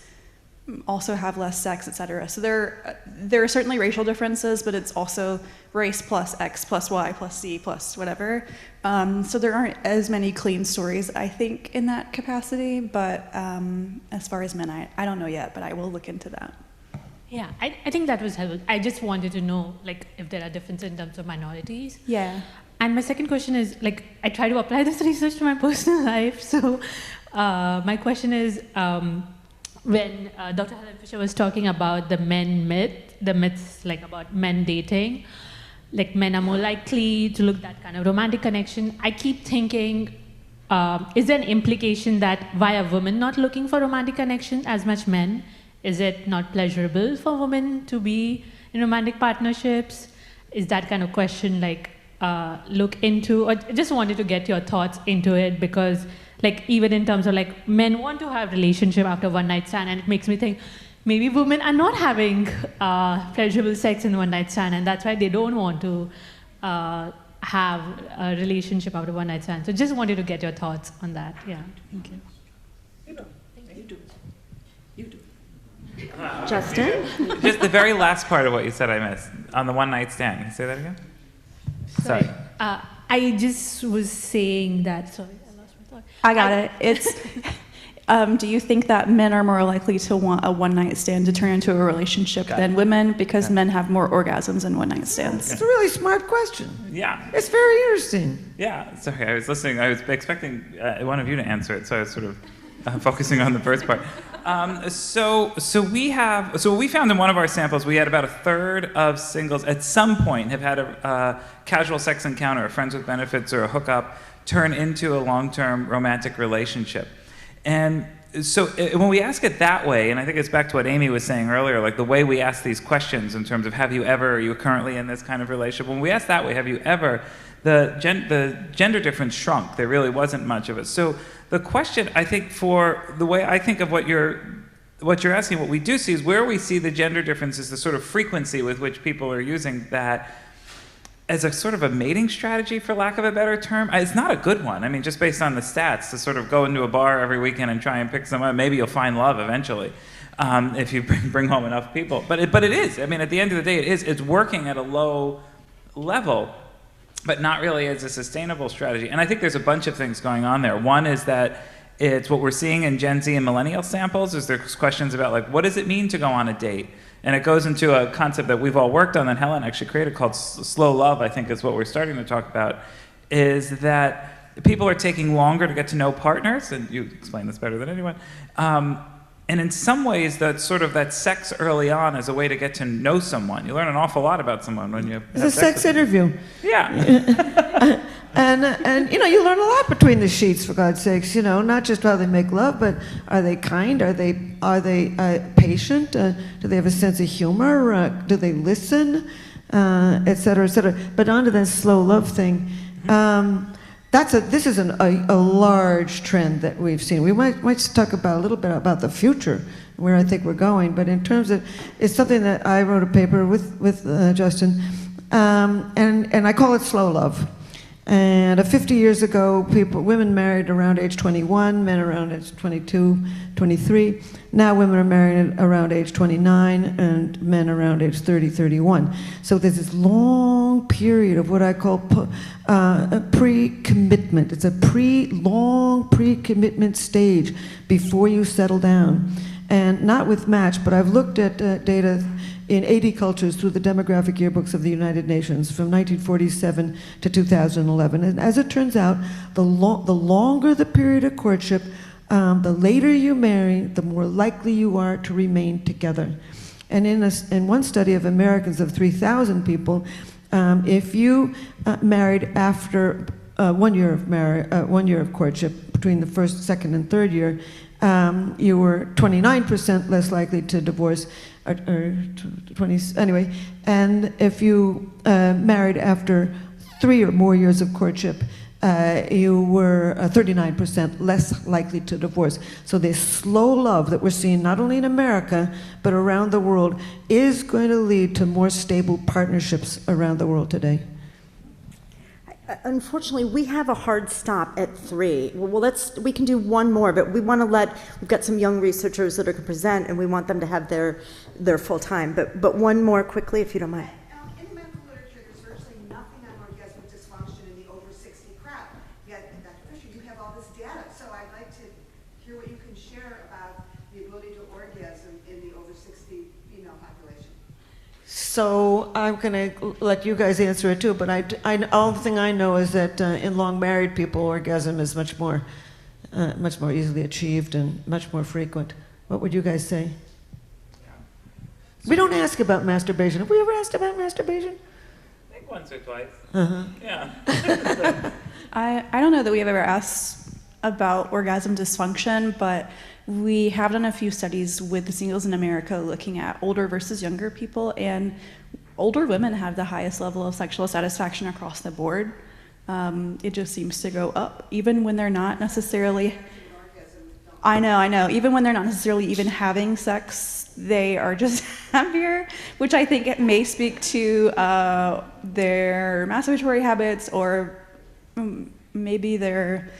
also have less sex, etc. So there are certainly racial differences, but it's also race plus X plus Y plus Z plus whatever. So there aren't as many clean stories, I think, in that capacity. But as far as men, I don't know yet, but I will look into that. yeah, I think that was helpful. I just wanted to know like if there are differences in terms of minorities. Yeah. And my second question is, like, I try to apply this research to my personal life. So my question is, when Dr. Helen Fisher was talking about the men myth, the myths like about men dating, like men are more likely to look that kind of romantic connection. I keep thinking, is there an implication that why are women not looking for romantic connection as much men? Is it not pleasurable for women to be in romantic partnerships? Is that kind of question like look into, or just wanted to get your thoughts into it, because like even in terms of like men want to have relationship after one night stand, and it makes me think maybe women are not having pleasurable sex in one night stand, and that's why they don't want to have a relationship after one night stand. So just wanted to get your thoughts on that. Yeah, thank you. Justin? Just the very last part of what you said I missed, on the one night stand. Can you say that again? Sorry. I just was saying that, sorry, I lost my thought. I got it. It's, do you think that men are more likely to want a one-night stand to turn into a relationship than women, because men have more orgasms in one-night stands? It's a really smart question. Yeah. It's very interesting. Yeah. Sorry, I was listening. I was expecting one of you to answer it, so I was sort of focusing on the first part. So what we found in one of our samples, we had about a third of singles at some point have had a casual sex encounter, a friends with benefits or a hookup, turn into a long-term romantic relationship. And so when we ask it that way, and I think it's back to what Amy was saying earlier, like the way we ask these questions in terms of have you ever, are you currently in this kind of relationship? When we ask that way, have you ever, the gender difference shrunk. There really wasn't much of it. So the question, I think, for the way I think of what you're asking, what we do see is where we see the gender difference is the sort of frequency with which people are using that as a sort of a mating strategy, for lack of a better term. It's not a good one. I mean, just based on the stats, to sort of go into a bar every weekend and try and pick someone, maybe you'll find love eventually, if you bring home enough people. But it is. I mean, at the end of the day, it's working at a low level, but not really as a sustainable strategy. And I think there's a bunch of things going on there. One is that it's what we're seeing in Gen Z and millennial samples is there's questions about like, what does it mean to go on a date? And it goes into a concept that we've all worked on that Helen actually created called slow love, I think is what we're starting to talk about, is that people are taking longer to get to know partners, and you explain this better than anyone. And in some ways, that sort of that sex early on is a way to get to know someone. You learn an awful lot about someone when you It's a sex interview. Yeah. And you know, you learn a lot between the sheets, for God's sakes. You know, not just how they make love, but are they kind? Are they patient? Do they have a sense of humor? Do they listen? Et cetera, et cetera. But on to that slow love thing. This is a large trend that we've seen. We might talk about a little bit about the future, where I think we're going. But in terms of, it's something that I wrote a paper with Justin, and I call it slow love. And 50 years ago, women married around age 21, men around age 22, 23. Now women are married around age 29 and men around age 30, 31. So there's this long period of what I call pre-commitment. It's a long pre-commitment stage before you settle down. And not with Match, but I've looked at data in 80 cultures through the demographic yearbooks of the United Nations from 1947 to 2011. And as it turns out, the longer the period of courtship, the later you marry, the more likely you are to remain together. And in one study of Americans of 3,000 people, if you married after 1 year of courtship, between the first, second, and third year, you were 29% less likely to divorce, or 20, anyway. And if you married after 3 or more years of courtship, you were 39% less likely to divorce. So this slow love that we're seeing not only in America, but around the world, is going to lead to more stable partnerships around the world today. Unfortunately, we have a hard stop at 3. Well, we can do one more, but we've got some young researchers that are going to present, and we want them to have their full time. But one more quickly, if you don't mind. In the medical literature, there's virtually nothing on orgasmic dysfunction in the over 60 crowd. Yet, Dr. Fisher, you have all this data, so I'd like to hear what you can share about the ability to orgasm in the over 60 female population. So I'm going to let you guys answer it too, but all the thing I know is that in long married people, orgasm is much more easily achieved and much more frequent. What would you guys say? We don't ask about masturbation. Have we ever asked about masturbation? Once or twice. Uh-huh. Yeah. I don't know that we have ever asked about orgasm dysfunction, but we have done a few studies with the Singles in America looking at older versus younger people, and older women have the highest level of sexual satisfaction across the board. It just seems to go up, even when they're not necessarily... I know. Even when they're not necessarily even having sex, they are just happier, which I think it may speak to their masturbatory habits, or maybe their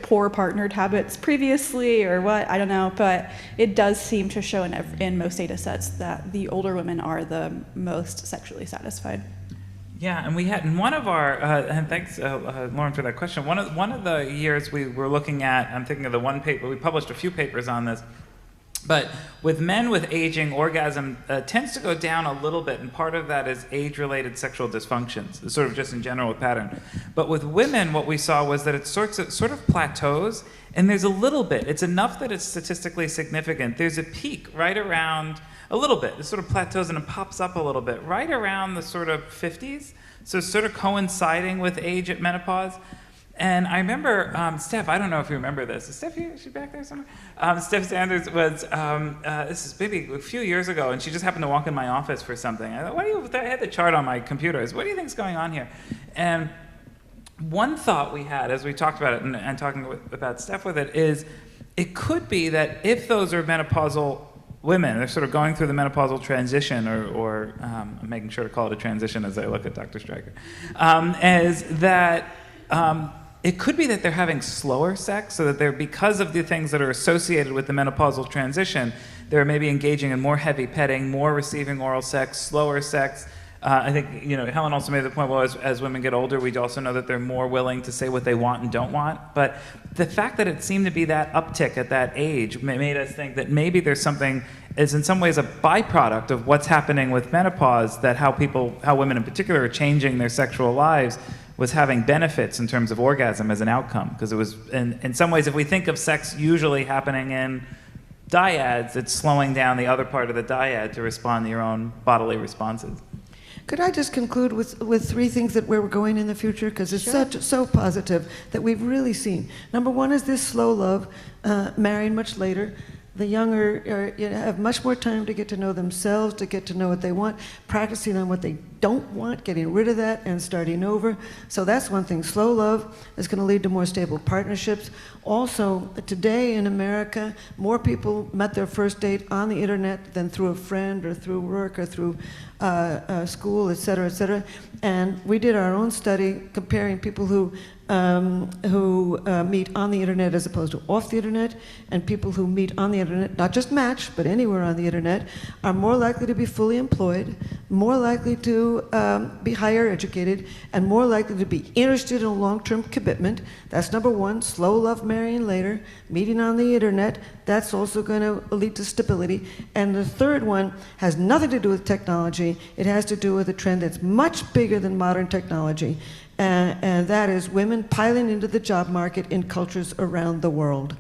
poor partnered habits previously, or what, I don't know. But it does seem to show in most data sets that the older women are the most sexually satisfied. Yeah, and we had in one of our, and thanks, Lauren, for that question. One of the years we were looking at, I'm thinking of the one paper, we published a few papers on this, but with men with aging, orgasm tends to go down a little bit, and part of that is age-related sexual dysfunctions, sort of just in general with pattern. But with women, what we saw was that it sort of plateaus, and there's a little bit. It's enough that it's statistically significant. There's a peak right around a little bit. It sort of plateaus and it pops up a little bit right around the sort of 50s. So sort of coinciding with age at menopause. And I remember, Steph, I don't know if you remember this. Is Steph here? Is she back there somewhere? Steph Sanders was, this is maybe a few years ago, and she just happened to walk in my office for something. I thought, I had the chart on my computer. I said, what do you think's going on here? And one thought we had as we talked about it and talking about Steph with it is, it could be that if those are menopausal women, they're sort of going through the menopausal transition, or I'm making sure to call it a transition as I look at Dr. Stryker, is that it could be that they're having slower sex, so that they're, because of the things that are associated with the menopausal transition, they're maybe engaging in more heavy petting, more receiving oral sex, slower sex. I think, Helen also made the point, well, as women get older, we also know that they're more willing to say what they want and don't want. But the fact that it seemed to be that uptick at that age made us think that maybe there's something, is in some ways a byproduct of what's happening with menopause, that how women in particular are changing their sexual lives was having benefits in terms of orgasm as an outcome. Because it was, in some ways, if we think of sex usually happening in dyads, it's slowing down the other part of the dyad to respond to your own bodily responses. Could I just conclude with three things that where we're going in the future? Because it's so positive that we've really seen. Number one is this slow love, marrying much later. The younger have much more time to get to know themselves, to get to know what they want, practicing on what they don't want, getting rid of that and starting over. So that's one thing. Slow love is going to lead to more stable partnerships. Also, today in America, more people met their first date on the internet than through a friend or through work or through school, et cetera, et cetera. And we did our own study comparing people who meet on the internet as opposed to off the internet, and people who meet on the internet, not just Match, but anywhere on the internet, are more likely to be fully employed, more likely to be higher educated, and more likely to be interested in a long-term commitment. That's number one. Slow love, marrying later, meeting on the internet. That's also going to lead to stability. And the third one has nothing to do with technology. It has to do with a trend that's much bigger than modern technology. And that is women piling into the job market in cultures around the world.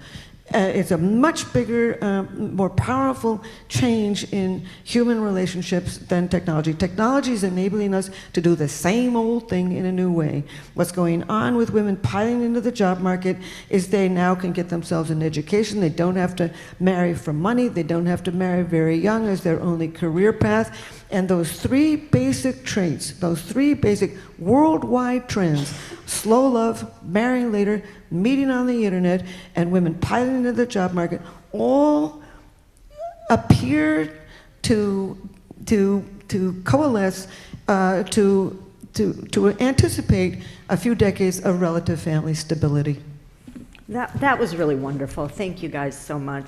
It's a much bigger, more powerful change in human relationships than technology. Technology is enabling us to do the same old thing in a new way. What's going on with women piling into the job market is they now can get themselves an education. They don't have to marry for money. They don't have to marry very young as their only career path. And those three basic traits, those three basic worldwide trends, slow love, marrying later, meeting on the internet, and women piling into the job market, all appear to coalesce to anticipate a few decades of relative family stability. That was really wonderful. Thank you guys so much.